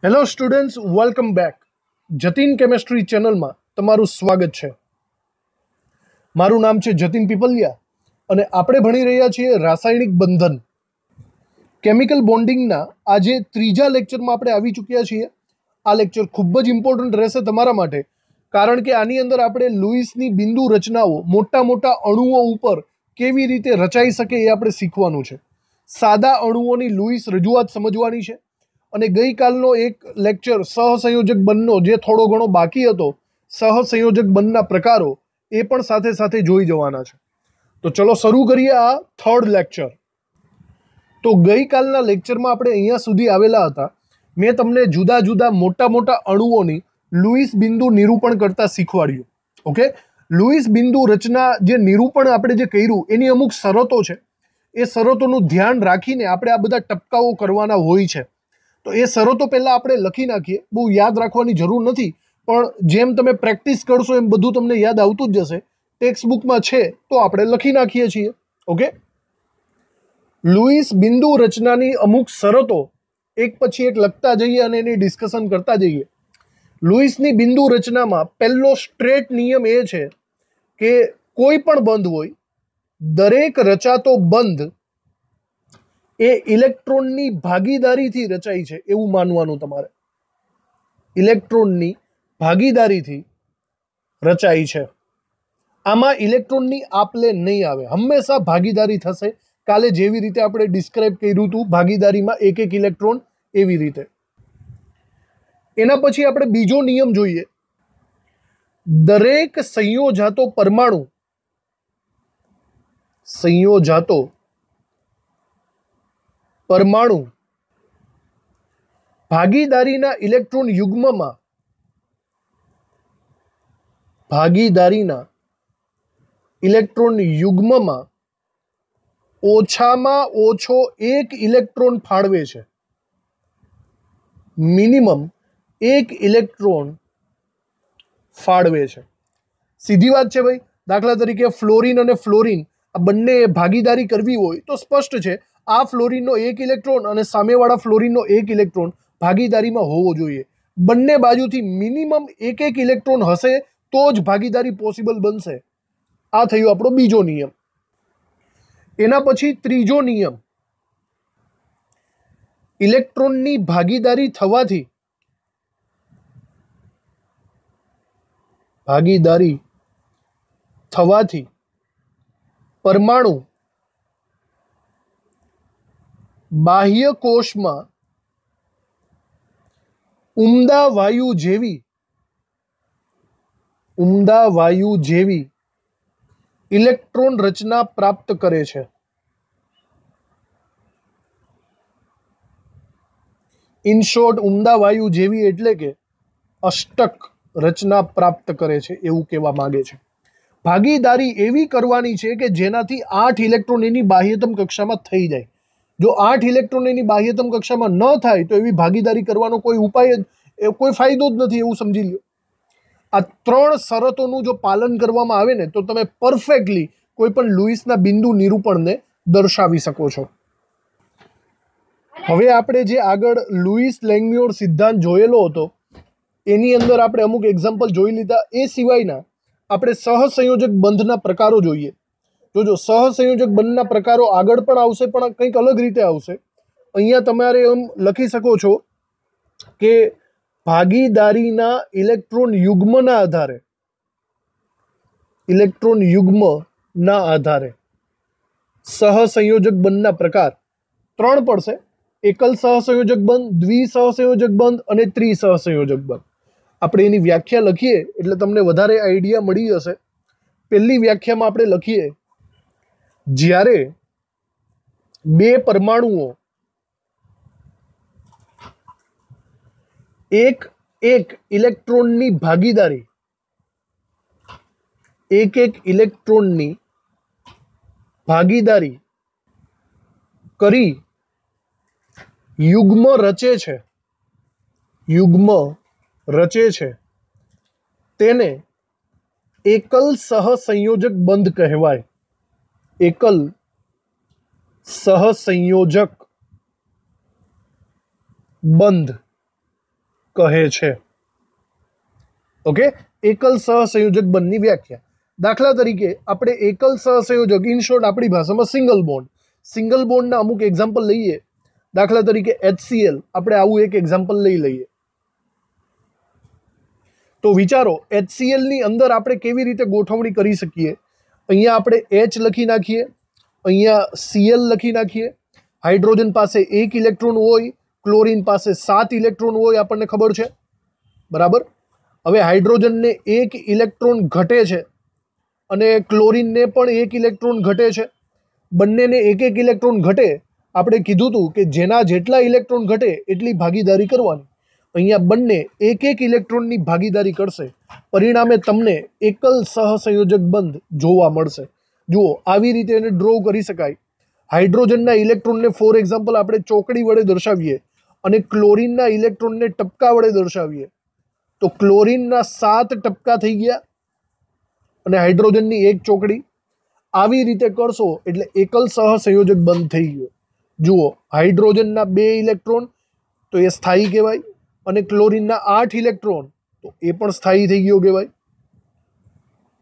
Hello students, welcome back. Jatin chemistry ચેનલમાં તમારું સ્વાગત છે. મારું નામ છે જતીન પીપલિયા અને આપણે ભણી રહ્યા છીએ રાસાયણિક બંધન. કેમિકલ બોન્ડિંગના આજે ત્રીજા લેક્ચરમાં આપણે આવી ચૂક્યા છીએ. આ લેક્ચર ખૂબ જ ઇમ્પોર્ટન્ટ રહેશે તમારા માટે, કારણ કે આની અંદર આપણે લુઈસની બિંદુ રચનાઓ મોટા મોટા અણુઓ ઉપર કેવી રીતે રચાઈ શકે એ આપણે શીખવાનું છે. સાદા અણુઓની લુઈસ રજૂઆત સમજવાની છે. અને ગઈકાલનો એક લેક્ચર સહસંયોજક બંધનો જે થોડો ઘણો બાકી હતો, સહસંયોજક બંધના પ્રકારો, એ પણ સાથે સાથે જોઈ જવાના છે. તો ચલો શરૂ કરીએ આ થર્ડ લેક્ચર. તો ગઈકાલના લેક્ચરમાં આપણે અહીંયા સુધી આવેલા હતા. મેં તમને જુદા જુદા મોટા મોટા અણુઓની લુઈસ બિંદુ નિરૂપણ કરતા શીખવાડ્યું. ઓકે, લુઈસ બિંદુ રચના જે નિરૂપણ આપણે જે કર્યું એની અમુક શરતો છે. એ શરતોનું ધ્યાન રાખીને આપણે આ બધા ટપકાઓ કરવાના હોય છે. તો એ શરતો પહેલાં આપણે લખી નાખીએ. બહુ યાદ રાખવાની જરૂર નથી, પણ જેમ તમે પ્રેક્ટિસ કરશો એમ બધું તમને યાદ આવતું જ જશે. ટેક્સ્ટ બુકમાં છે તો આપણે લખી નાખીએ છીએ. ઓકે, લુઈસ બિંદુ રચનાની અમુક શરતો એક પછી એક લખતા જઈએ અને એની ડિસ્કશન કરતા જઈએ. લુઈસની બિંદુ રચનામાં પહેલો સ્ટ્રેટ નિયમ એ છે કે કોઈ પણ બંધ હોય, દરેક રચાતો બંધ એ ઇલેક્ટ્રોનની ભાગીદારીથી રચાય છે એવું માનવાનું તમારે. ઇલેક્ટ્રોનની ભાગીદારીથી રચાય છે. આમાં ઇલેક્ટ્રોનની આપલે નહીં આવે, હંમેશા ભાગીદારી થશે. કાલે જેવી રીતે આપણે ડિસ્ક્રાઇબ કર્યું હતું ભાગીદારીમાં એક એક ઇલેક્ટ્રોન, એવી રીતે. એના પછી આપણે બીજો નિયમ જોઈએ. દરેક સંયોજાતો પરમાણુ ભાગીદારીના ઇલેક્ટ્રોન યુગ્મમાં ઓછામાં ઓછો એક ઇલેક્ટ્રોન ફાળવે છે. મિનિમમ એક ઇલેક્ટ્રોન ફાળવે છે. સીધી વાત છે ભાઈ. દાખલા તરીકે ફ્લોરિન અને ફ્લોરિન આ બંને ભાગીદારી કરવી હોય તો સ્પષ્ટ છે આ ફ્લોરિનનો એક ઇલેક્ટ્રોન અને સામેવાળા ફ્લોરિનનો એક ઇલેક્ટ્રોન ભાગીદારીમાં હોવો જોઈએ. બંને બાજુથી મિનિમમ એક એક ઇલેક્ટ્રોન હશે તો જ ભાગીદારી પોસિબલ બનશે. આ થયો આપણો બીજો નિયમ. એના પછી ત્રીજો નિયમ. ઇલેક્ટ્રોનની ભાગીદારી થવાથી પરમાણુ બાહ્ય કોષમાં ઉમદા વાયુ જેવી ઇલેક્ટ્રોન રચના પ્રાપ્ત કરે છે. ઇન શોર્ટ, ઉમદા વાયુ જેવી એટલે કે અષ્ટક રચના પ્રાપ્ત કરે છે એવું કહેવા માંગે છે. ભાગીદારી એવી કરવાની છે કે જેનાથી 8 ઇલેક્ટ્રોન એની બાહ્યતમ કક્ષામાં થઈ જાય. જો 8 ઇલેક્ટ્રોન એની બાહ્યતમ કક્ષામાં ન થાય તો એવી ભાગીદારી કરવાનો કોઈ ઉપાય જ, કોઈ ફાયદો જ નથી એવું સમજી લો. આ ત્રણ શરતોનું જો પાલન કરવામાં આવે ને તો તમે પરફેક્ટલી કોઈ પણ લુઈસના બિંદુ નિરૂપણને દર્શાવી શકો છો. હવે આપણે જે આગળ લુઈસ લેંગમ્યોર સિદ્ધાંત જોયેલો હતો એની અંદર આપણે અમુક એક્ઝામ્પલ જોઈ લીધા. એ સિવાયના આપણે સહસંયોજક બંધના પ્રકારો જોઈએ. જોજો, સહસંયોજક બંધના પ્રકારો આગળ પણ આવશે, પણ કંઈક અલગ રીતે આવશે. અહીંયા તમારે એમ લખી શકો છો કે ભાગીદારીના ઇલેક્ટ્રોન યુગ્મના આધારે સહસંયોજક બંધના પ્રકાર 3 પડશે. એકલ સહસંયોજક બંધ, દ્વિસહસંયોજક બંધ અને ત્રિસહસંયોજક બંધ. આપણે એની વ્યાખ્યા લખીએ એટલે તમને વધારે આઈડિયા મળી જશે. પહેલી વ્યાખ્યામાં આપણે લખીએ, જ્યારે બે પરમાણુઓ એક ઇલેક્ટ્રોનની ભાગીદારી કરી યુગ્મ રચે છે તેને એકલ સહસંયોજક બંધ કહેવાય. એકલ સહસંયોજક બંધ કહે છે. ઓકે, એકલ સહસંયોજક બંધની વ્યાખ્યા. દાખલા તરીકે આપણે એકલ સહસંયોજક, ઇન શોર્ટ આપણી ભાષામાં સિંગલ બોન્ડના અમુક એક્ઝામ્પલ લઈએ. દાખલા તરીકે HCl, આપણે આવું એક એક્ઝામ્પલ લઈ લઈએ. તો વિચારો HCl ની અંદર આપણે કેવી રીતે ગોઠવણી કરી શકીએ. અહીંયા આપણે H લખી નાખીએ, અહીંયા Cl લખી નાખીએ. હાઇડ્રોજન પાસે 1 ઇલેક્ટ્રોન હોય, ક્લોરીન પાસે 7 ઇલેક્ટ્રોન હોય, આપણને ખબર છે, બરાબર. હવે હાઇડ્રોજનને 1 ઇલેક્ટ્રોન ઘટે છે અને ક્લોરીનને પણ 1 ઇલેક્ટ્રોન ઘટે છે. બંનેને 1 ઇલેક્ટ્રોન ઘટે. આપણે કીધું હતું કે જેના જેટલા ઇલેક્ટ્રોન ઘટે એટલી ભાગીદારી કરવાની. અહીંયા બંને 1 ઇલેક્ટ્રોનની ભાગીદારી કરશે. પરિણામે તમને એકલ સહસંયોજક બંધ જોવા મળશે. જુઓ, આવી રીતે એને ડ્રો કરી શકાય. હાઇડ્રોજનના ઇલેક્ટ્રોનને ફોર એક્ઝામ્પલ આપણે ચોકડી વડે દર્શાવીએ અને ક્લોરીનના ઇલેક્ટ્રોનને ટપકા વડે દર્શાવીએ તો ક્લોરીનના 7 ટપકા થઈ ગયા અને હાઇડ્રોજનની 1 ચોકડી. આવી રીતે કરશો એટલે એકલ સહસંયોજક બંધ થઈ ગયો. જુઓ, હાઇડ્રોજનના 2 ઇલેક્ટ્રોન તો એ સ્થાયી કહેવાય અને ક્લોરીનના 8 ઇલેક્ટ્રોન તો એ પણ સ્થાયી થઈ ગયો કહેવાય.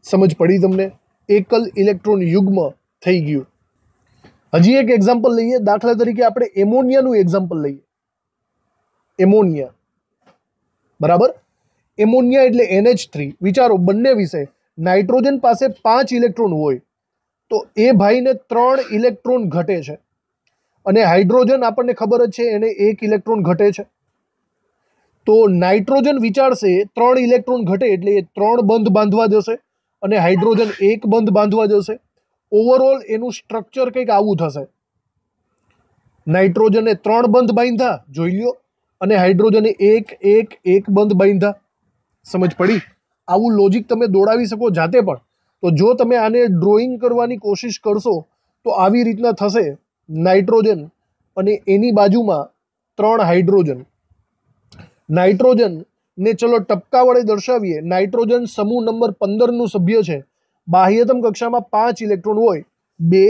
સમજ પડી તમને? એકલ ઇલેક્ટ્રોન યુગ્મ થઈ ગયું. હજી એક એક્ઝામ્પલ લઈએ. દાખલા તરીકે આપણે એમોનિયાનું એક્ઝામ્પલ લઈએ. એમોનિયા, બરાબર. એમોનિયા એટલે NH3. વિચારો બંને વિશે. નાઇટ્રોજન પાસે 5 ઇલેક્ટ્રોન હોય તો એ ભાઈને 3 ઇલેક્ટ્રોન ઘટે છે અને હાઇડ્રોજન આપણને ખબર જ છે એને 1 ઇલેક્ટ્રોન ઘટે છે. તો નાઇટ્રોજન વિચારશે 3 ઇલેક્ટ્રોન ઘટે એટલે એ 3 બંધ બાંધવા જશે અને હાઇડ્રોજન 1 બંધ બાંધવા જશે. ઓવરઓલ એનું સ્ટ્રક્ચર કંઈક આવું થશે. નાઇટ્રોજને 3 બંધ બાંધ્યા, જોઈ લો, અને હાઇડ્રોજને 1 બંધ બાંધ્યા. સમજ પડી? આવું લોજિક તમે દોડાવી શકો જાતે પણ. તો જો તમે આને ડ્રોઈંગ કરવાની કોશિશ કરશો તો આવી રીતના થશે. નાઇટ્રોજન અને એની બાજુમાં 3 હાઇડ્રોજન. નાઇટ્રોજનને ચલો ટપકા વડે દર્શાવીએ. નાઇટ્રોજન સમૂહ નંબર 15નું સભ્ય છે. બાહ્યતમ કક્ષામાં 5 ઇલેક્ટ્રોન હોય, 2,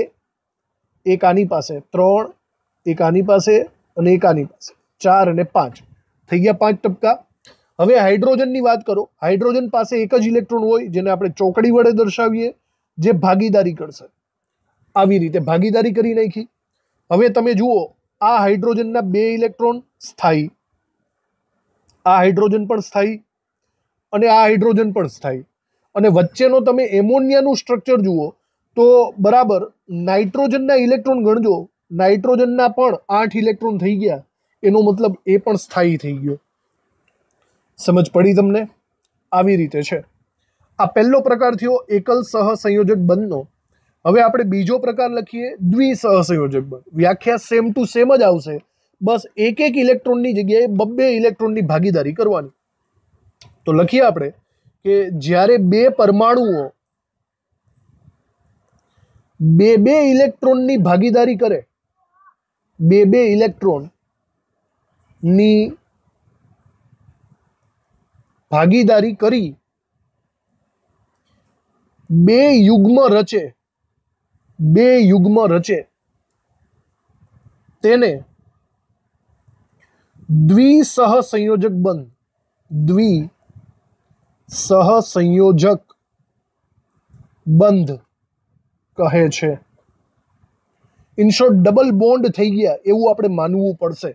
એક આની પાસે, 3, એક આની પાસે અને એક આની પાસે, 4 અને 5 થઈ ગયા 5 ટપકા. હવે હાઇડ્રોજનની વાત કરો. હાઇડ્રોજન પાસે 1 જ ઇલેક્ટ્રોન હોય જેને આપણે ચોકડી વડે દર્શાવીએ, જે ભાગીદારી કરશે. આવી રીતે ભાગીદારી કરી નાખી. હવે તમે જુઓ, આ હાઇડ્રોજનના 2 ઇલેક્ટ્રોન સ્થાયી, આ હાઇડ્રોજન પણ સ્થાયી અને આ હાઇડ્રોજન પણ સ્થાયી. અને વચ્ચેનો તમે એમોનિયાનું સ્ટ્રક્ચર જુઓ તો બરાબર નાઇટ્રોજનના ઇલેક્ટ્રોન ગણજો. નાઇટ્રોજનના પણ 8 ઇલેક્ટ્રોન થઈ ગયા. એનો મતલબ એ પણ સ્થાયી થઈ ગયો. સમજ પડી તમને? આવી રીતે છે. આ પહેલો પ્રકાર થયો એકલ સહસંયોજક બંધનો. હવે આપણે બીજો પ્રકાર લખીએ, દ્વિસહસંયોજક બંધ. વ્યાખ્યા સેમ ટુ સેમ જ આવશે, બસ 1 ઇલેક્ટ્રોનની જગ્યાએ 2 ઇલેક્ટ્રોનની ભાગીદારી કરવાની. તો લખીએ આપણે કે જ્યારે 2 પરમાણુઓ 2 ઇલેક્ટ્રોનની ભાગીદારી કરે, 2 ઇલેક્ટ્રોનની ભાગીદારી કરી 2 યુગ્મ રચે, 2 યુગ્મ રચે, તેને દ્વિસહસંયોજક બંધ, દ્વિસહસંયોજક બંધ કહે છે. ઇન શોર્ટ ડબલ બોન્ડ થઈ ગયા એવું આપણે માનવું પડશે.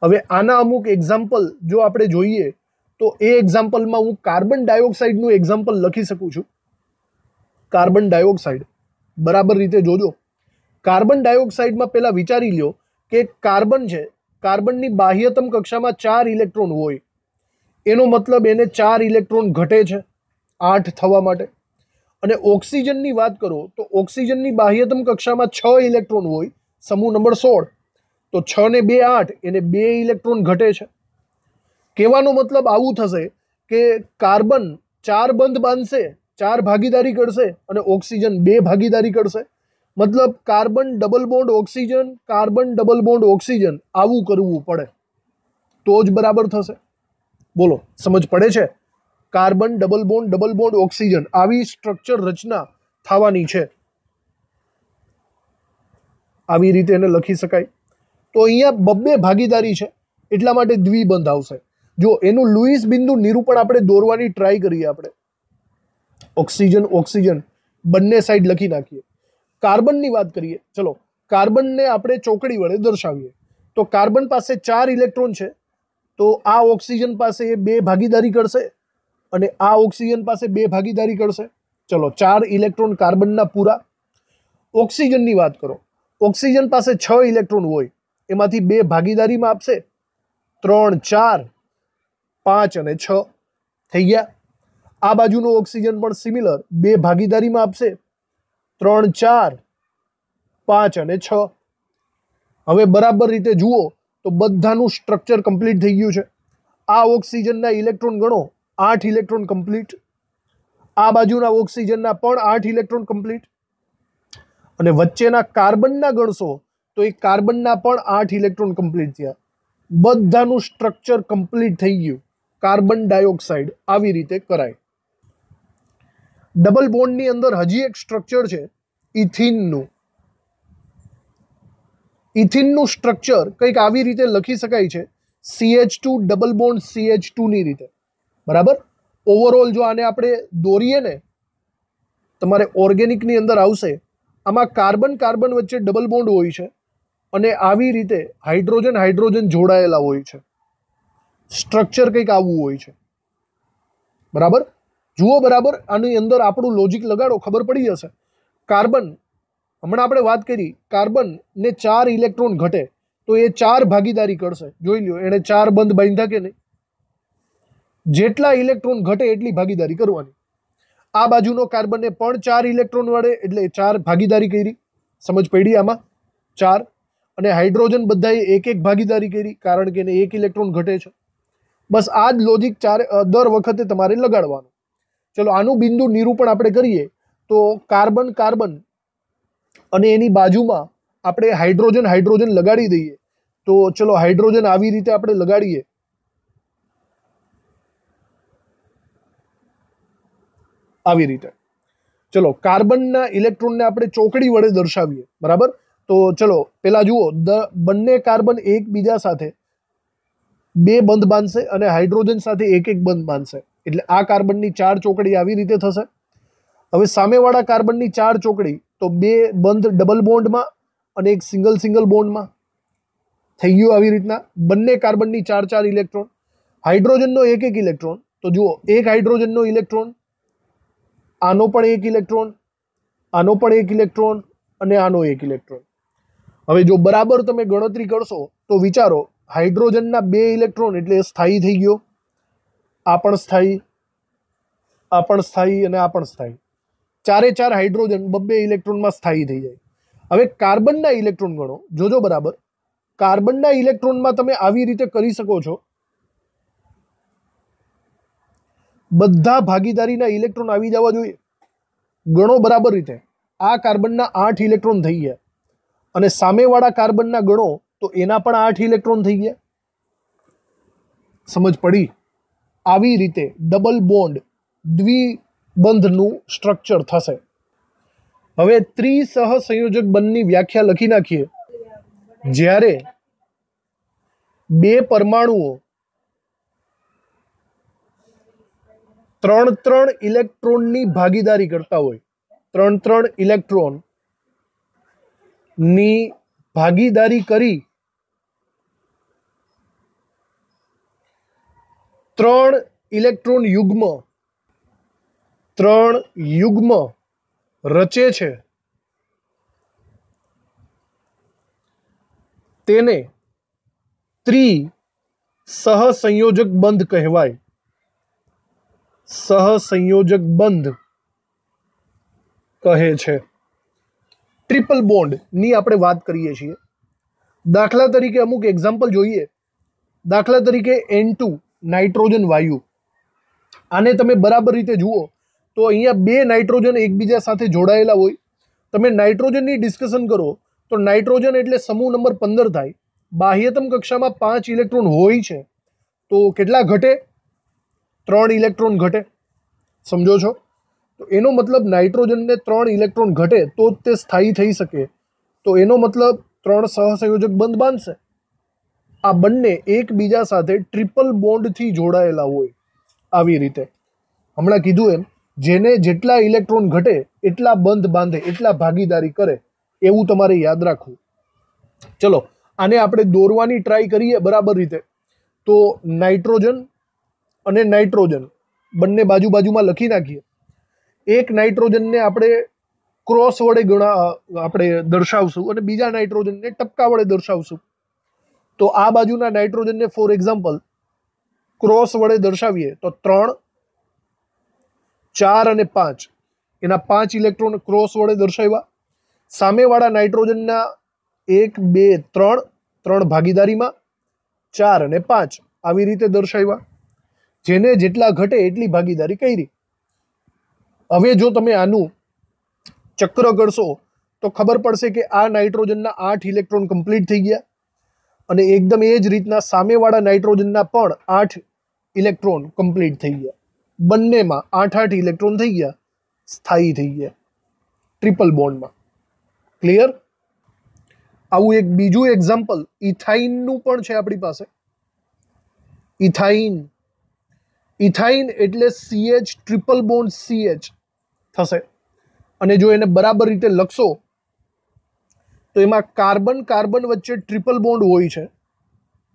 હવે આના અમુક એક્ઝામ્પલ જો આપણે જોઈએ તો એ એક્ઝામ્પલમાં હું કાર્બન ડાયોક્સાઇડનું એક્ઝામ્પલ લખી શકું છું. કાર્બન ડાયોક્સાઇડ, બરાબર રીતે જોજો. કાર્બન ડાયોક્સાઇડમાં પહેલા વિચારી લ્યો કે કાર્બન છે, કાર્બનની બાહ્યતમ કક્ષામાં 4 ઇલેક્ટ્રોન હોય. એનો મતલબ એને 4 ઇલેક્ટ્રોન ઘટે છે 8 થવા માટે. અને ઓક્સિજનની વાત કરો તો ઓક્સિજનની બાહ્યતમ કક્ષામાં 6 ઇલેક્ટ્રોન હોય, સમૂહ નંબર 16. તો 6 ને 2 8, એને 2 ઇલેક્ટ્રોન ઘટે છે. કહેવાનો મતલબ આવું થશે કે કાર્બન 4 બંધ બાંધશે, 4 ભાગીદારી કરશે અને ઓક્સિજન 2 ભાગીદારી કરશે. મતલબ carbon double bond oxygen, carbon double bond oxygen, આવું કરવું પડે તો જ બરાબર થશે. બોલો, સમજ પડે છે? કાર્બન ડબલ બોન્ડ ઓક્સિજન, આવી સ્ટ્રક્ચર રચના થવાની છે. આવી રીતે એને લખી શકાય. તો અહીંયા 2 ભાગીદારી છે એટલા માટે દ્વિબંધ આવશે. જો એનું લુઈસ બિંદુ નિરૂપણ આપણે દોરવાની ટ્રાય કરીએ. આપણે ઓક્સિજન ઓક્સિજન બંને સાઈડ લખી નાખીએ. કાર્બનની વાત કરીએ. ચલો કાર્બનને આપણે ચોકડી વડે દર્શાવીએ. તો કાર્બન પાસે 4 ઇલેક્ટ્રોન છે, તો આ ઓક્સિજન પાસે એ 2 ભાગીદારી કરશે અને આ ઓક્સિજન પાસે 2 ભાગીદારી કરશે. ચલો 4 ઇલેક્ટ્રોન કાર્બનના પૂરા. ઓક્સિજનની વાત કરો. ઓક્સિજન પાસે 6 ઇલેક્ટ્રોન હોય, એમાંથી 2 ભાગીદારીમાં આપશે. 3 4 5 અને 6 થઈ ગયા. આ બાજુનો ઓક્સિજન પણ સિમિલર 2 ભાગીદારીમાં આપશે. 3 4 5 અને 6. હવે બરાબર રીતે જુઓ તો બધાનું સ્ટ્રક્ચર કમ્પ્લીટ થઈ ગયું છે. આ ઓક્સિજનના ઇલેક્ટ્રોન ગણો, 8 ઇલેક્ટ્રોન કમ્પ્લીટ. આ બાજુના ઓક્સિજનના પણ 8 ઇલેક્ટ્રોન કમ્પ્લીટ. અને વચ્ચેના કાર્બનના ગણશો તો એ કાર્બનના પણ 8 ઇલેક્ટ્રોન કમ્પ્લીટ થયા. બધાનું સ્ટ્રક્ચર કમ્પ્લીટ થઈ ગયું. કાર્બન ડાયોક્સાઇડ આવી રીતે કરાય. ડબલ બોન્ડની અંદર હજી એક સ્ટ્રક્ચર છે ઇથિનનું. ઇથિનનું સ્ટ્રક્ચર કંઈક આવી રીતે લખી શકાય છે, CH2 ડબલ બોન્ડ CH2 ની રીતે. બરાબર. ઓવરઓલ જો આને આપણે દોરીએ ને, તમારે ઓર્ગેનિકની અંદર આવશે. આમાં કાર્બન કાર્બન વચ્ચે ડબલ બોન્ડ હોય છે અને આવી રીતે હાઇડ્રોજન હાઇડ્રોજન જોડાયેલા હોય છે. સ્ટ્રક્ચર કંઈક આવું હોય છે. બરાબર. જુઓ બરાબર, આની અંદર આપણું લોજિક લગાડો, ખબર પડી જશે. કાર્બન, હમણાં આપણે વાત કરી, કાર્બનને 4 ઇલેક્ટ્રોન ઘટે તો એ 4 ભાગીદારી કરશે. જોઈ લ્યો, એણે 4 બંધ બાંધ્યા કે નહીં? જેટલા ઇલેક્ટ્રોન ઘટે એટલી ભાગીદારી કરવાની. આ બાજુનો કાર્બનને પણ 4 ઇલેક્ટ્રોન વડે એટલે 4 ભાગીદારી કરી. સમજ પડી આમાં? 4. અને હાઇડ્રોજન બધાએ 1 ભાગીદારી કરી, કારણ કે એને 1 ઇલેક્ટ્રોન ઘટે છે. બસ આ જ લોજિક દર વખતે તમારે લગાડવાનું. ચલો આનું બિંદુ નિરૂપણ આપણે કરીએ તો કાર્બન કાર્બન અને એની બાજુમાં આપણે હાઇડ્રોજન હાઇડ્રોજન લગાડી દઈએ. તો ચલો હાઇડ્રોજન આવી રીતે આપણે લગાડીએ. આવી રીતે. ચલો કાર્બનના ઇલેક્ટ્રોનને આપણે ચોકડી વડે દર્શાવીએ. બરાબર. તો ચલો પેલા જુઓ, બંને કાર્બન એકબીજા સાથે 2 બંધ બાંધશે અને હાઇડ્રોજન સાથે 1 બંધ બાંધશે. એટલે આ કાર્બનની 4 ચોકડી આવી રીતે થશે. હવે સામેવાળા કાર્બનની 4 ચોકડી તો 2 બંધ ડબલ બોન્ડમાં અને 1 સિંગલ સિંગલ બોન્ડમાં થઈ ગયું. આવી રીતના બંને કાર્બનની 4 ઇલેક્ટ્રોન. હાઇડ્રોજનનો 1 ઇલેક્ટ્રોન. તો જુઓ, એક હાઇડ્રોજનનો ઇલેક્ટ્રોન, આનો પણ 1 ઇલેક્ટ્રોન, આનો પણ 1 ઇલેક્ટ્રોન અને આનો 1 ઇલેક્ટ્રોન. હવે જો બરાબર તમે ગણતરી કરશો તો વિચારો, હાઇડ્રોજનના 2 ઇલેક્ટ્રોન એટલે સ્થાયી થઈ ગયો. આ પણ સ્થાયી, આ પણ સ્થાયી અને આ પણ સ્થાયી. 4 હાઇડ્રોજન 2 ઇલેક્ટ્રોનમાં સ્થાયી થઈ જાય. હવે કાર્બનના ઇલેક્ટ્રોન ગણો, જોજો બરાબર. કાર્બનના ઇલેક્ટ્રોનમાં તમે આવી રીતે કરી શકો છો. બધા ભાગીદારીના ઇલેક્ટ્રોન આવી જવા જોઈએ. ગણો બરાબર રીતે. આ કાર્બનના 8 ઇલેક્ટ્રોન થઈ ગયા અને સામેવાળા કાર્બનના ગણો તો એના પણ 8 ઇલેક્ટ્રોન થઈ ગયા. સમજ પડી? આવી રીતે ડબલ બોન્ડ દ્વિબંધનું સ્ટ્રક્ચર થશે. હવે ત્રિસહસંયોજક બંધની વ્યાખ્યા લખી નાખીએ. જ્યારે 2 પરમાણુઓ 3 ઇલેક્ટ્રોનની ભાગીદારી કરતા હોય, 3 ઇલેક્ટ્રોનની ભાગીદારી કરી 3 ઇલેક્ટ્રોન યુગ્મ રચે છે, તેને ત્રિસહસંયોજક બંધ કહેવાય. સહસંયોજક બંધ કહે છે. ટ્રિપલ બોન્ડની આપણે વાત કરીએ છીએ. દાખલા તરીકે અમુક એક્ઝામ્પલ જોઈએ. દાખલા તરીકે N2 નાઇટ્રોજન વાયુ. આને તમે બરાબર રીતે જુઓ તો અહીંયા 2 નાઇટ્રોજન એકબીજા સાથે જોડાયેલા હોય. તમે નાઇટ્રોજનની ડિસ્કશન કરો તો નાઇટ્રોજન એટલે સમૂહ નંબર 15 થાય. બાહ્યતમ કક્ષામાં 5 ઇલેક્ટ્રોન હોય છે, તો કેટલા ઘટે? 3 ઇલેક્ટ્રોન ઘટે. સમજો છો? તો એનો મતલબ નાઇટ્રોજનને 3 ઇલેક્ટ્રોન ઘટે તો જ તે સ્થાયી થઈ શકે. તો એનો મતલબ 3 સહસંયોજક બંધ બાંધશે. આ બંને એકબીજા સાથે ટ્રિપલ બોન્ડથી જોડાયેલા હોય. આવી રીતે હમણાં કીધું એમ, જેને જેટલા ઇલેક્ટ્રોન ઘટે એટલા બંધ બાંધે, એટલા ભાગીદારી કરે, એવું તમારે યાદ રાખવું. ચલો આને આપણે દોરવાની ટ્રાય કરીએ બરાબર રીતે. તો નાઇટ્રોજન અને નાઇટ્રોજન બંને બાજુ બાજુમાં લખી નાખીએ. એક નાઇટ્રોજનને આપણે ક્રોસ વડે આપણે દર્શાવશું અને બીજા નાઇટ્રોજનને ટપકા વડે દર્શાવશું. તો આ બાજુના નાઇટ્રોજનને ફોર એક્ઝામ્પલ ક્રોસ વડે દર્શાવીએ તો 3, 4 અને 5, એના 5 ઇલેક્ટ્રોન ક્રોસ વડે દર્શાવ્યા. સામેવાળા નાઇટ્રોજનના 1, 2, 3, 3 ભાગીદારીમાં, 4 અને 5 આવી રીતે દર્શાવ્યા. જેને જેટલા ઘટે એટલી ભાગીદારી કરી. હવે જો તમે આનું ચક્ર કરશો તો ખબર પડશે કે આ નાઇટ્રોજનના 8 ઇલેક્ટ્રોન કમ્પ્લીટ થઈ ગયા અને એકદમ એ જ રીતના સામેવાળા નાઇટ્રોજનના પણ 8 ઇલેક્ટ્રોન કમ્પ્લીટ થઈ ગયા. બંનેમાં 8 ઇલેક્ટ્રોન થઈ ગયા, સ્થાયી થઈ ગયા ટ્રિપલ બોન્ડમાં. ક્લિયર? આવું એક બીજું એક્ઝામ્પલ ઇથાઇનનું પણ છે આપણી પાસે. ઇથાઇન એટલે CH ટ્રિપલ બોન્ડ CH થશે. અને જો એને બરાબર રીતે લખશો તો એમાં કાર્બન કાર્બન વચ્ચે ટ્રિપલ બોન્ડ હોય છે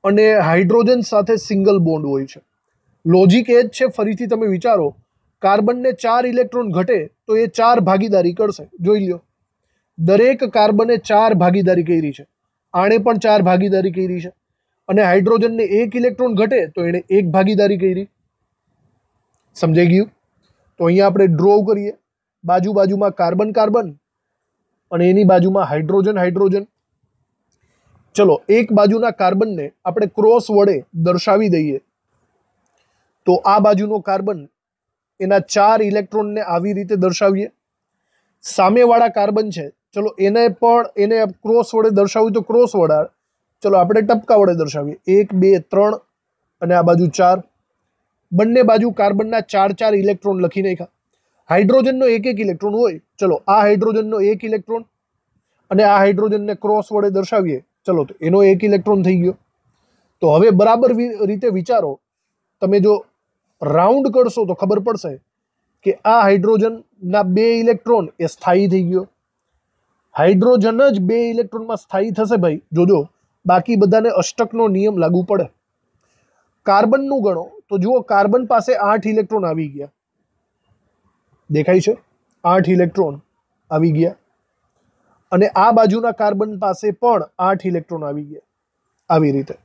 અને હાઇડ્રોજન સાથે સિંગલ બોન્ડ હોય છે. લોજિક એ જ છે, ફરીથી તમે વિચારો, કાર્બનને 4 ઇલેક્ટ્રોન ઘટે તો એ 4 ભાગીદારી કરશે. જોઈ લ્યો, દરેક કાર્બને 4 ભાગીદારી કરી છે, આણે પણ 4 ભાગીદારી કરી છે. અને હાઇડ્રોજનને 1 ઇલેક્ટ્રોન ઘટે તો એણે 1 ભાગીદારી કરી. સમજાઈ ગયું? તો અહીંયા આપણે ડ્રો કરીએ. બાજુ બાજુમાં કાર્બન કાર્બન અને એની બાજુમાં હાઇડ્રોજન હાઇડ્રોજન. ચલો એક બાજુના કાર્બનને આપણે ક્રોસ વડે દર્શાવી દઈએ તો આ બાજુનો કાર્બન એના 4 ઇલેક્ટ્રોનને આવી રીતે દર્શાવીએ. સામેવાળા કાર્બન છે, ચલો એને ક્રોસ વડે દર્શાવ્યું તો ક્રોસ વડે, ચલો આપણે ટપકા વડે દર્શાવીએ. 1, 2, 3 અને આ બાજુ 4. બંને બાજુ કાર્બનના 4 ઇલેક્ટ્રોન લખી નાખ્યા. હાઇડ્રોજનનો 1 ઇલેક્ટ્રોન હોય, ચલો આ હાઇડ્રોજનનો 1 ઇલેક્ટ્રોન અને આ હાઇડ્રોજનને ક્રોસ વડે દર્શાવીએ, ચલો તો એનો 1 ઇલેક્ટ્રોન થઈ ગયો. તો હવે બરાબર રીતે વિચારો, તમે જો રાઉન્ડ કરશો તો ખબર પડશે કે આ હાઇડ્રોજનના 2 ઇલેક્ટ્રોન એ સ્થાયી થઈ ગયો. હાઇડ્રોજન જ 2 ઇલેક્ટ્રોનમાં સ્થાયી થશે ભાઈ, જોજો, બાકી બધાને અષ્ટકનો નિયમ લાગુ પડે. કાર્બનનું ગણો તો જુઓ, કાર્બન પાસે 8 ઇલેક્ટ્રોન આવી ગયા. દેખાય છે? 8 ઇલેક્ટ્રોન આવી ગયા. અને આ બાજુના કાર્બન પાસે પણ 8 ઇલેક્ટ્રોન આવી ગયા. આવી રીતે.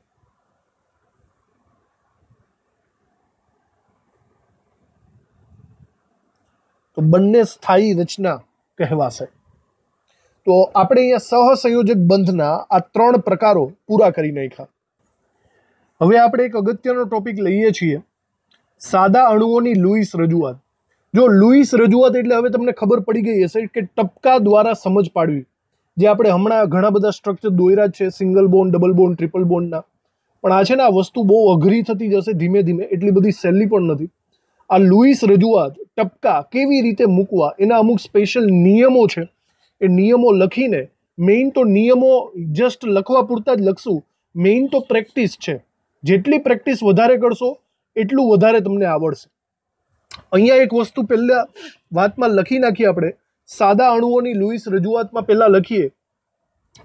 તો બંને સ્થાયી રચના કહેવાશે. તો આપણે અહીંયા સહસંયોજક બંધના આ 3 પ્રકારો પૂરા કરી નાખ્યા. હવે આપણે એક અગત્યનો ટોપિક લઈએ છીએ, સાદા અણુઓની લુઈસ રજૂઆત. જો લુઈસ રજૂઆત એટલે હવે તમને ખબર પડી ગઈ હશે કે ટપકા દ્વારા સમજ પાડવી. જે આપણે હમણાં ઘણા બધા સ્ટ્રક્ચર દોર્યા છે, single bond, double bond, triple બોન્ડના. પણ આ છે ને, આ વસ્તુ બહુ અઘરી થતી જશે ધીમે ધીમે, એટલી બધી સહેલી પણ નથી. આ લુઈસ રજૂઆત, ટપકા કેવી રીતે મૂકવા, એના અમુક સ્પેશિયલ નિયમો છે. એ નિયમો લખીને, મેઇન તો નિયમો જસ્ટ લખવા પૂરતા જ લખશું, મેઇન તો પ્રેક્ટિસ છે. જેટલી પ્રેક્ટિસ વધારે કરશો એટલું વધારે તમને આવડશે. અહીંયા એક વસ્તુ પહેલા વાતમાં લખી નાખીએ આપણે. સાદા અણુઓની લુઈસ રજૂઆતમાં પહેલા લખીએ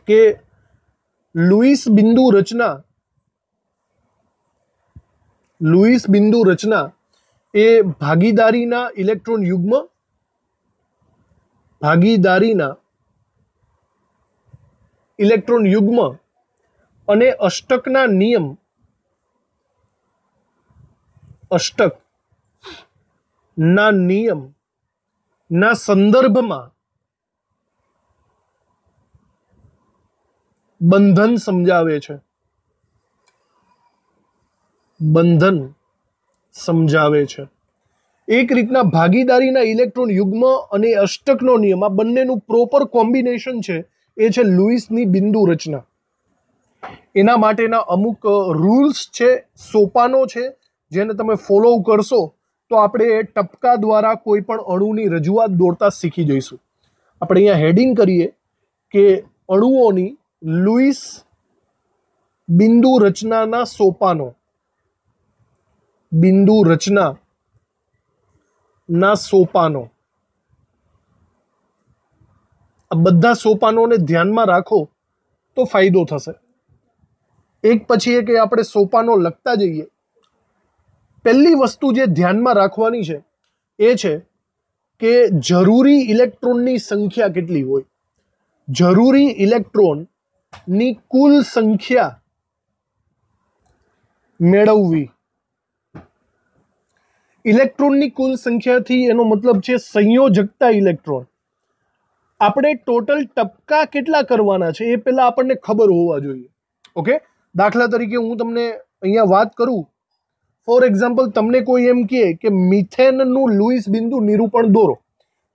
કે લુઈસ બિંદુ રચના એ ભાગીદારીના ઇલેક્ટ્રોન યુગ્મ અને અષ્ટકના નિયમના સંદર્ભમાં બંધન સમજાવે છે. એક રીતના ભાગીદારીના ઇલેક્ટ્રોન યુગ્મ અને અષ્ટકનો નિયમ, આ બંનેનું પ્રોપર કોમ્બિનેશન છે, એ છે લુઈસની બિંદુ રચના. એના માટેના અમુક રૂલ્સ છે, સોપાનો છે, જેને તમે ફોલો કરશો તો આપણે ટપકા દ્વારા કોઈ પણ અણુની રજૂઆત દોરતા શીખી જઈશું. આપણે અહીંયા હેડિંગ કરીએ કે અણુઓની લુઈસ બિંદુ રચનાના સોપાનો, બિંદુ રચનાના સોપાનો, આ બધા સોપાનોને ધ્યાનમાં રાખો તો ફાયદો થશે. એક પછી એક આપણે સોપાનો લખતા જઈએ. પહેલી વસ્તુ જે ધ્યાનમાં રાખવાની છે એ છે કે જરૂરી ઇલેક્ટ્રોનની સંખ્યા કેટલી હોય. જરૂરી ઇલેક્ટ્રોનની કુલ સંખ્યા મેળવવી. ઇલેક્ટ્રોનની કુલ સંખ્યાથી એનો મતલબ છે સંયોજકતા ઇલેક્ટ્રોન. આપણે ટોટલ ટપકા કેટલા કરવાના છે એ પહેલા આપણને ખબર હોવા જોઈએ. ઓકે, દાખલા તરીકે હું તમને અહીંયા વાત કરું. ફોર એક્ઝામ્પલ, તમને કોઈ એમ કહે કે મિથેનનું લુઈસ બિંદુ નિરૂપણ દોરો,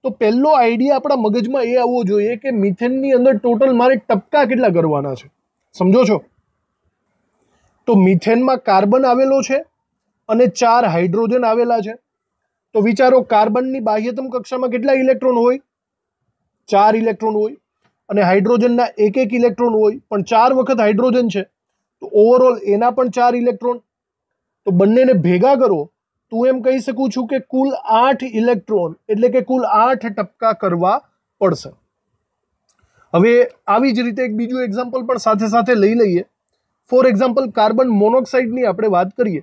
તો પહેલો આઈડિયા આપણા મગજમાં એ આવવો જોઈએ કે મિથેનની અંદર ટોટલ મારે ટપકા કેટલા કરવાના છે. સમજો છો? તો મિથેનમાં કાર્બન આવેલો છે અને 4 હાઇડ્રોજન આવેલા છે. તો વિચારો, કાર્બનની બાહ્યતમ કક્ષામાં કેટલા ઇલેક્ટ્રોન હોય? 4 ઇલેક્ટ્રોન હોય. અને હાઇડ્રોજનના 1 ઇલેક્ટ્રોન હોય, પણ 4 વખત હાઇડ્રોજન છે તો ઓવરઓલ એના પણ 4 ઇલેક્ટ્રોન. તો બંનેને ભેગા કરો તો હું એમ કહી શકું છું કે કુલ 8 ઇલેક્ટ્રોન એટલે કે કુલ 8 ટપકા કરવા પડશે. હવે આવી જ રીતે એક બીજું એક્ઝામ્પલ પણ સાથે સાથે લઈ લઈએ. ફોર એક્ઝામ્પલ, કાર્બન મોનોક્સાઇડની આપણે વાત કરીએ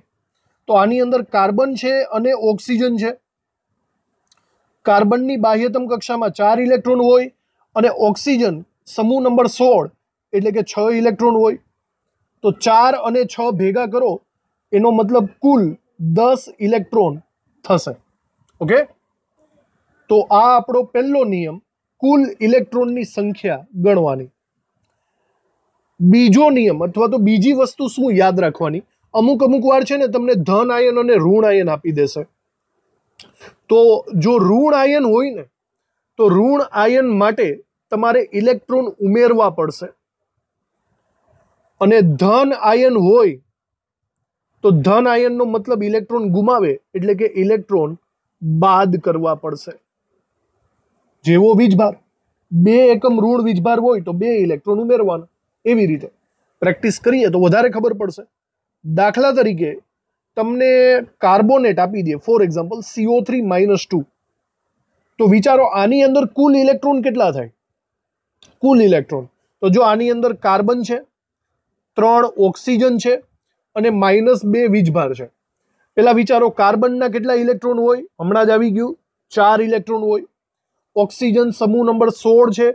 તો આની અંદર કાર્બન છે અને ઓક્સિજન છે. કાર્બનની બાહ્યતમ કક્ષામાં 4 ઇલેક્ટ્રોન હોય અને ઓક્સિજન સમૂહ નંબર 16 એટલે કે 6 ઇલેક્ટ્રોન હોય. તો 4 અને 6 ભેગા કરો એનો મતલબ કુલ 10 ઇલેક્ટ્રોન થશે. ઓકે, તો આ આપણો પહેલો નિયમ, કુલ ઇલેક્ટ્રોનની સંખ્યા ગણવાની. બીજો નિયમ અથવા તો બીજી વસ્તુ શું યાદ રાખવાની, અમુક વાર છે ને તમને ધન આયન અને ઋણ આયન આપી દેશે. તો જો ઋણ આયન હોય ને તો ઋણ આયન માટે તમારે ઇલેક્ટ્રોન ઉમેરવા પડશે, અને ધન આયન હોય તો ધન આયનનો મતલબ ઇલેક્ટ્રોન ગુમાવે એટલે કે ઇલેક્ટ્રોન બાદ કરવા પડશે. જેવો વીજભાર, 2 એકમ ઋણ વીજભાર હોય તો 2 ઇલેક્ટ્રોન ઉમેરવાના. એવી રીતે પ્રેક્ટિસ કરીએ તો વધારે ખબર પડશે. દાખલા તરીકે તમને કાર્બોનેટ આપી દે, ફોર એક્ઝામ્પલ CO3-2, તો વિચારો આની અંદર કુલ ઇલેક્ટ્રોન કેટલા થાય? કુલ ઇલેક્ટ્રોન તો જો આની અંદર કાર્બન છે, 3 ઓક્સિજન છે અને -2 વીજભાર છે. પેલા વિચારો, કાર્બનના કેટલા ઇલેક્ટ્રોન હોય? હમણાં જ આવી ગયું, 4 ઇલેક્ટ્રોન હોય. ઓક્સિજન સમૂહ નંબર 16 છે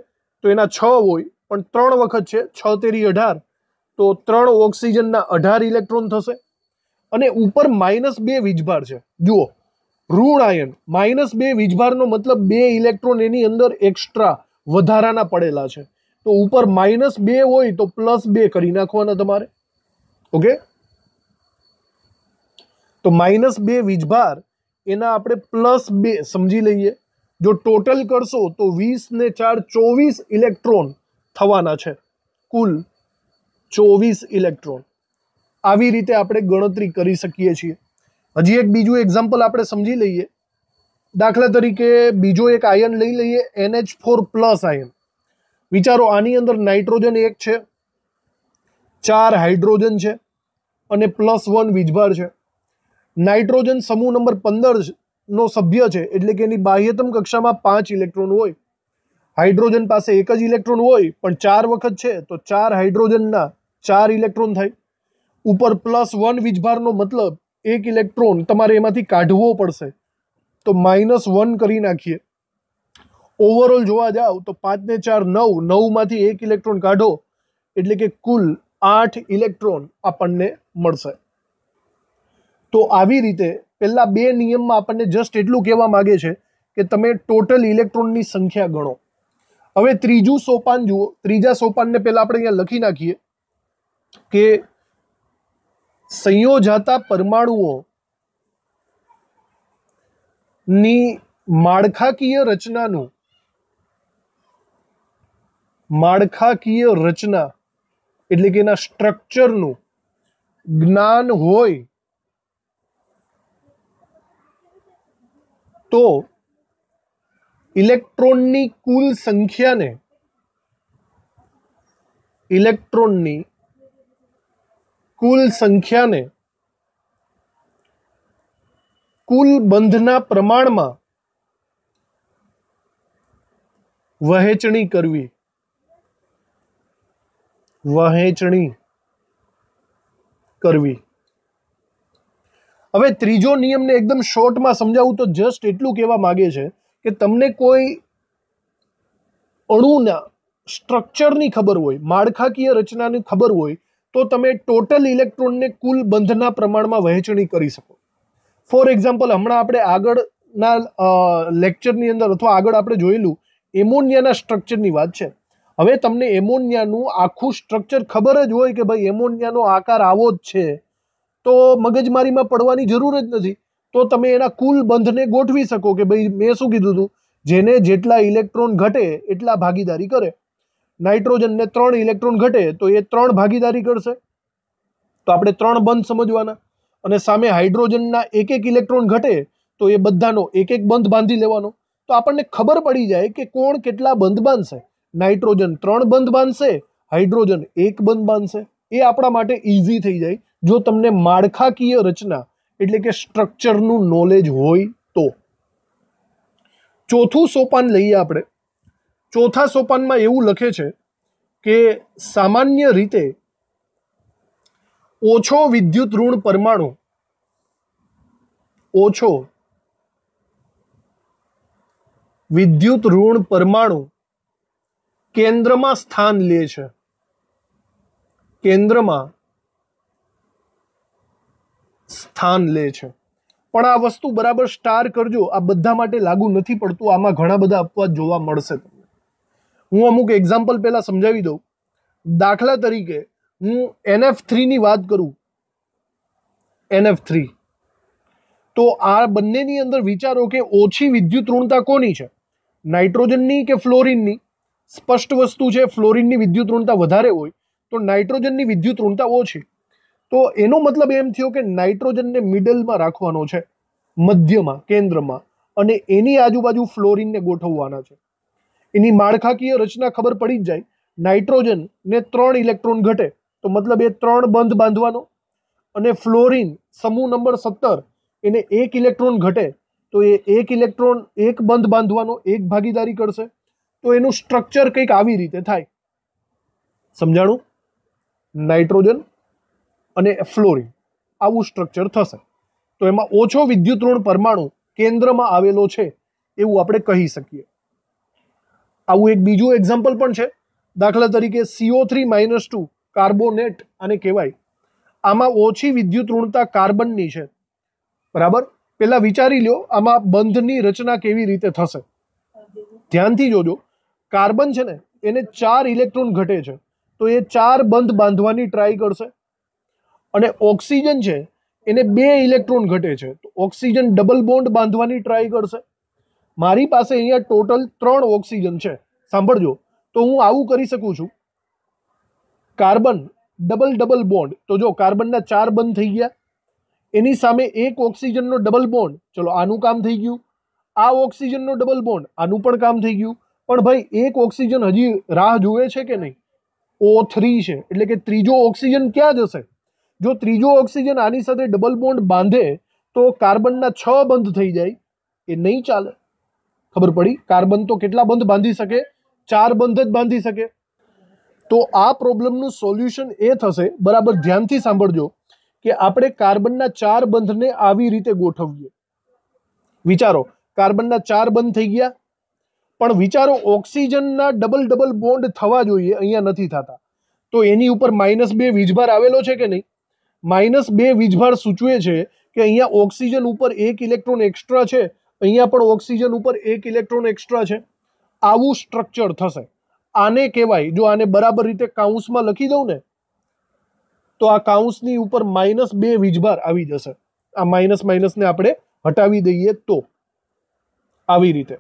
તો એના 6 હોય, પણ 3 વખત છે, 6 તેરી 18, તો 3 ઓક્સિજનના 18 ઇલેક્ટ્રોન થશે. અને ઉપર -2 વીજભાર છે. જુઓ, ઋણ આયન, -2 વીજભારનો મતલબ 2 ઇલેક્ટ્રોન એની અંદર એક્સ્ટ્રા વધારાના પડેલા છે. તો ઉપર -2 હોય તો +2 કરી નાખવાના તમારે. ઓકે, તો -2 વીજભાર એના આપણે +2 સમજી લઈએ. જો ટોટલ કરશો તો 20 ને 4 24 ઇલેક્ટ્રોન થવાના છે. કુલ 24 ઇલેક્ટ્રોન. આવી રીતે આપણે ગણતરી કરી શકીએ છીએ. હજી એક બીજું એક્ઝામ્પલ આપણે સમજી લઈએ. દાખલા તરીકે બીજો એક આયન લઈ લઈએ, NH4+ આયન. વિચારો, આની અંદર નાઇટ્રોજન 1 છે, 4 હાઇડ્રોજન છે અને +1 વીજભાર છે. નાઇટ્રોજન સમૂહ નંબર 15 નો સભ્ય છે એટલે કે એની બાહ્યતમ કક્ષામાં 5 ઇલેક્ટ્રોન હોય. હાઇડ્રોજન પાસે 1 જ ઇલેક્ટ્રોન હોય, પણ 4 વખત છે તો 4 હાઇડ્રોજનના 4 ઇલેક્ટ્રોન થાય. ઉપર +1 વીજભારનો મતલબ 1 ઇલેક્ટ્રોન તમારે એમાંથી કાઢવો પડશે, તો -1 કરી નાખીએ. ઓવરઓલ જોવા જાવ તો 5 ને 4 9, 9 માંથી 1 ઇલેક્ટ્રોન કાઢો એટલે કે કુલ 8 ઇલેક્ટ્રોન આપણને મળશે. તો આવી રીતે પહેલા 2 નિયમમાં આપણને જસ્ટ એટલું કહેવા માંગે છે કે તમે ટોટલ ઇલેક્ટ્રોનની સંખ્યા ગણો. હવે ત્રીજું સોપાન જુઓ. ત્રીજા સોપાનને પહેલા આપણે અહીંયા લખી નાખીએ કે સંયોજાતા પરમાણુઓ ની માળખાકીય રચના એટલે કે એના સ્ટ્રક્ચરનું જ્ઞાન હોય તો ઇલેક્ટ્રોનની કુલ સંખ્યાને કુલ સંખ્યાને કુલ બંધના પ્રમાણમાં વહેંચણી કરવી. હવે ત્રીજો નિયમને એકદમ શોર્ટમાં સમજાવું તો જસ્ટ એટલું કહેવા માંગે છે કે તમને કોઈ અણુના સ્ટ્રક્ચરની ખબર હોય, માળખાકીય રચનાની ખબર હોય, તો તમે ટોટલ ઇલેક્ટ્રોનને કુલ બંધના પ્રમાણમાં વહેંચણી કરી શકો. ફોર એક્ઝામ્પલ, હમણાં આપણે આગળના લેક્ચરની અંદર અથવા આગળ આપણે જોયેલું એમોનિયાના સ્ટ્રક્ચરની વાત છે. હવે તમને એમોનિયાનું આખું સ્ટ્રક્ચર ખબર જ હોય કે ભાઈ એમોનિયાનો આકાર આવો જ છે, તો મગજમારીમાં પડવાની જરૂર જ નથી. તો તમે એના કુલ બંધને ગોઠવી શકો કે ભાઈ મેં શું કીધું હતું, જેને જેટલા ઇલેક્ટ્રોન ઘટે એટલા ભાગીદારી કરે. નાઇટ્રોજનને 3 ઇલેક્ટ્રોન ઘટે તો એ 3 ભાગીદારી કરશે, તો આપણે 3 બંધ સમજવાના. અને સામે હાઇડ્રોજનના 1 ઇલેક્ટ્રોન ઘટે તો એ બધાનો 1 બંધ બાંધી લેવાનો. તો આપણને ખબર પડી જાય કે કોણ કેટલા બંધ બાંધશે. નાઇટ્રોજન 3 બંધ બાંધશે, હાઇડ્રોજન 1 બંધ બાંધશે. એ આપણા માટે ઇઝી થઈ જાય જો તમને માળખાકીય રચના એટલે કે સ્ટ્રક્ચરનું નોલેજ હોય તો. ચોથું સોપાન લઈએ આપણે. ચોથા સોપાનમાં એવું લખે છે કે સામાન્ય રીતે ઓછો વિદ્યુત ઋણ પરમાણુ કેન્દ્રમાં સ્થાન લે છે. પણ આ વસ્તુ બરાબર સ્ટાર કરજો, આ બધા માટે લાગુ નથી પડતું. આમાં ઘણા બધા અપવાદ જોવા મળશે તમને. હું અમુક એક્ઝામ્પલ પહેલા સમજાવી દઉં. દાખલા તરીકે હું NF3 ની વાત કરું, NF3, તો આ બંનેની અંદર વિચારો કે ઓછી વિદ્યુત ઋણતા કોની છે, નાઇટ્રોજનની કે ફ્લોરિનની? સ્પષ્ટ વસ્તુ છે, ફ્લોરિનની વિદ્યુત ઋણતા વધારે હોય તો નાઇટ્રોજનની વિદ્યુત ઋણતા ઓછી. તો એનો મતલબ એમ થયો કે નાઇટ્રોજનને મિડલમાં રાખવાનો છે, મધ્યમાં, કેન્દ્રમાં, અને એની આજુબાજુ ફ્લોરિનને ગોઠવવાના છે. એની માળખાકીય રચના ખબર પડી જ જાય. નાઇટ્રોજનને 3 ઇલેક્ટ્રોન ઘટે તો મતલબ એ 3 બંધ બાંધવાનો, અને ફ્લોરિન સમૂહ નંબર 17 એને 1 ઇલેક્ટ્રોન ઘટે તો એ 1 ઇલેક્ટ્રોન 1 બંધ બાંધવાનો, 1 ભાગીદારી કરશે. તો એનું સ્ટ્રક્ચર કંઈક આવી રીતે થાય. સમજાણું? નાઇટ્રોજન અને ફ્લોરિન આવું સ્ટ્રક્ચર થશે. તો એમાં ઓછો વિદ્યુત ઋણ પરમાણુ કેન્દ્રમાં આવેલો છે એવું આપણે કહી શકીએ. આવું એક બીજું એક્ઝામ્પલ પણ છે. દાખલા તરીકે CO3-2 કાર્બોનેટ આને કહેવાય. આમાં ઓછી વિદ્યુત ઋણતા કાર્બનની છે, બરાબર? પહેલા વિચારી લો આમાં બંધની રચના કેવી રીતે થશે. ધ્યાનથી જોજો. કાર્બન છે ને, એને 4 ઇલેક્ટ્રોન ઘટે છે તો એ 4 બંધ બાંધવાની ટ્રાય કરશે. અને ઓક્સિજન છે એને 2 ઇલેક્ટ્રોન ઘટે છે તો ઓક્સિજન ડબલ બોન્ડ બાંધવાની ટ્રાય કરશે. મારી પાસે અહીંયા ટોટલ 3 ઓક્સિજન છે. સાંભળજો, તો હું આવું કરી શકું છું. કાર્બન ડબલ બોન્ડ, તો જો કાર્બનના 4 બંધ થઈ ગયા, એની સામે 1 ઓક્સિજનનો ડબલ બોન્ડ, ચલો આનું કામ થઈ ગયું. આ ઓક્સિજનનો ડબલ બોન્ડ, આનું પણ કામ થઈ ગયું. પણ ભાઈ 1 ઓક્સિજન હજી રાહ જુએ છે કે નહીં? O3 છે, એટલે કે ત્રીજો ઓક્સિજન ક્યાં જશે? જો ત્રીજો ઓક્સિજન આની સાથે ડબલ બોન્ડ બાંધે તો કાર્બનના 6 બંધ થઈ જાય, એ નહીં ચાલે. ખબર પડી? કાર્બન તો કેટલા બંધ બાંધી શકે? 4 બંધ જ બાંધી શકે. તો આ પ્રોબ્લેમનું સોલ્યુશન એ થશે, બરાબર ધ્યાનથી સાંભળજો, કે આપણે કાર્બનના 4 બંધને આવી રીતે ગોઠવીએ. વિચારો, કાર્બનના 4 બંધ થઈ ગયા, પણ વિચારો ઓક્સિજનના ડબલ બોન્ડ થવા જોઈએ, અહીંયા નથી થતા. તો એની ઉપર -2 વીજભાર આવેલો છે કે નહીં? -2 વીજભાર સૂચવે છે કે અહીંયા ઓક્સિજન ઉપર 1 ઇલેક્ટ્રોન એક્સ્ટ્રા છે, અહીંયા પણ ઓક્સિજન ઉપર 1 ઇલેક્ટ્રોન એક્સ્ટ્રા છે. આવું સ્ટ્રક્ચર થશે. આને કહેવાય, જો આને બરાબર રીતે કાઉન્સમાં લખી દઉં ને, તો આ કાઉન્સની ઉપર -2 વીજભાર આવી જશે. આ માઇનસને આપણે હટાવી દઈએ તો આવી રીતે.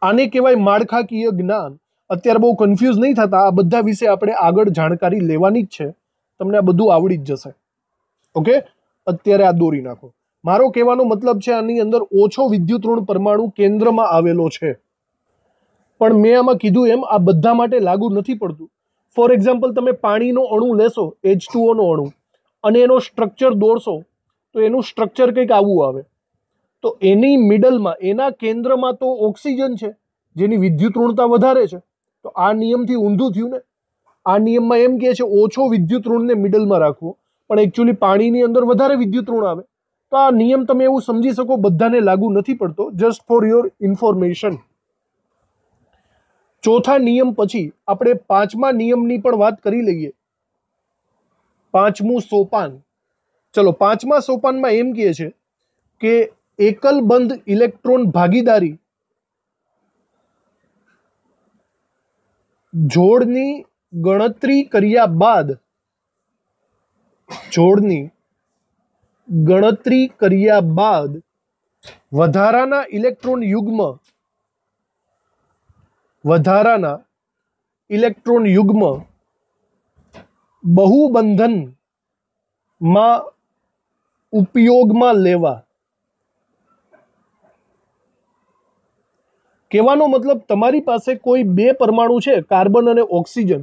આને કહેવાય માળખાકીય જ્ઞાન. અત્યારે બહુ કન્ફ્યુઝ નહીં થતા, આ બધા વિશે આપણે આગળ જાણકારી લેવાની જ છે. તમને આ બધું આવડી જ જશે. ઓકે, અત્યારે આ દોરી નાખો. મારો કહેવાનો મતલબ છે આની અંદર ઓછો વિદ્યુત ઋણ પરમાણુ કેન્દ્રમાં આવેલો છે. પણ મેં આમાં કીધું એમ આ બધા માટે લાગુ નથી પડતું. ફોર એક્ઝામ્પલ, તમે પાણીનો અણુ લેશો, H2O નો અણુ, અને એનો સ્ટ્રક્ચર દોરશો તો એનું સ્ટ્રક્ચર કંઈક આવું આવે. તો એની મિડલમાં, એના કેન્દ્રમાં તો ઓક્સિજન છે જેની વિદ્યુત ઋણતા વધારે છે. તો આ નિયમથી ઊંધું થયું ને. આ નિયમમાં એમ કહે છે ઓછો વિદ્યુત ઋણને મિડલમાં રાખવો, પણ એકચ્યુઅલી પાણીની અંદર વધારે વિદ્યુત ઋણ આવે. તો આ નિયમ તમે એવું સમજી શકો બધાને લાગુ નથી પડતો, જસ્ટ ફોર યોર ઇન્ફોર્મેશન. ચોથા નિયમ પછી આપણે પાંચમા નિયમની પણ વાત કરી લઈએ. પાંચમું સોપાન. ચલો, પાંચમા સોપાનમાં એમ કહે છે કે એકલ બંધ ઇલેક્ટ્રોન ભાગીદારી જોડની ગણતરી કર્યા બાદ વધારાના ઇલેક્ટ્રોન યુગ્મ બહુબંધનમાં ઉપયોગમાં લેવા. કહેવાનો મતલબ, તમારી પાસે કોઈ બે પરમાણુ છે, કાર્બન અને ઓક્સિજન,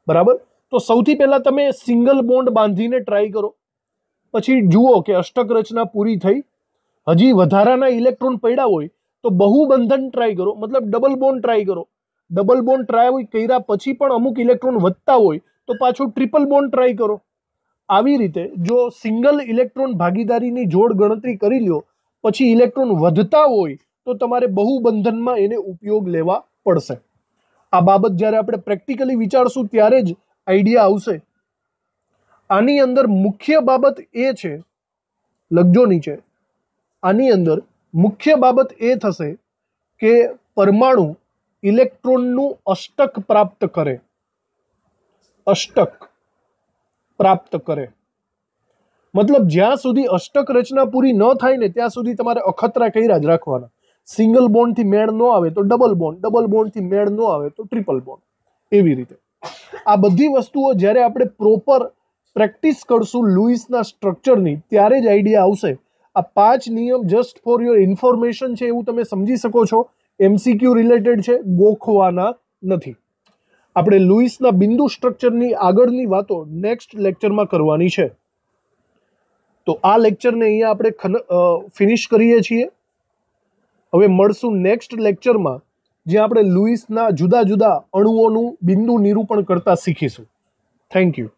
બરાબર? તો સૌથી પહેલા તમે સિંગલ બોન્ડ બાંધીને ટ્રાય કરો, પછી જુઓ કે અષ્ટક રચના પૂરી થઈ, હજી વધારાના ઇલેક્ટ્રોન પડ્યા હોય તો બહુબંધન ટ્રાય કરો, મતલબ ડબલ બોન્ડ ટ્રાય કરો. ડબલ બોન્ડ ટ્રાય કર્યા પછી પણ અમુક ઇલેક્ટ્રોન વધતા હોય તો પાછું ટ્રિપલ બોન્ડ ટ્રાય કરો. આવી રીતે જો સિંગલ ઇલેક્ટ્રોન ભાગીદારીની જોડ ગણતરી કરી લ્યો, પછી ઇલેક્ટ્રોન વધતા હોય તો તમારે બહુબંધનમાં એને ઉપયોગ લેવા પડશે. આ બાબત જ્યારે આપણે પ્રેક્ટિકલી વિચારશું ત્યારે જ આઈડિયા આવશે. આની અંદર મુખ્ય બાબત એ છે, લખજો નીચે, આની અંદર મુખ્ય બાબત એ થશે કે પરમાણુ ઇલેક્ટ્રોનનું અષ્ટક પ્રાપ્ત કરે. મતલબ જ્યાં સુધી અષ્ટક રચના પૂરી ન થાય ને ત્યાં સુધી તમારે અખતરા કર્યા જ રાખવાના. સિંગલ બોન્ડથી મેળ ન આવે તો ડબલ બોન્ડ, ડબલ બોન્ડથી મેળ ન આવે તો ટ્રિપલ બોન્ડ. એવી રીતે આ બધી વસ્તુઓ જ્યારે આપણે પ્રોપર પ્રેક્ટિસ કરશું લુઈસના સ્ટ્રક્ચરની, ત્યારે જ આઈડિયા આવશે. આ 5 નિયમ જસ્ટ ફોર યોર ઇન્ફોર્મેશન છે, એવું તમે સમજી શકો છો. MCQ રિલેટેડ છે, ગોખવાના નથી. આપણે લુઈસના બિંદુ સ્ટ્રક્ચરની આગળની વાતો નેક્સ્ટ લેક્ચરમાં કરવાની છે. તો આ લેક્ચરને અહીંયા આપણે ફિનિશ કરીએ છીએ. હવે મળશું નેક્સ્ટ લેક્ચરમાં, જ્યાં આપણે લુઈસના જુદા જુદા અણુઓનું બિંદુ નિરૂપણ કરતા શીખીશું. Thank you.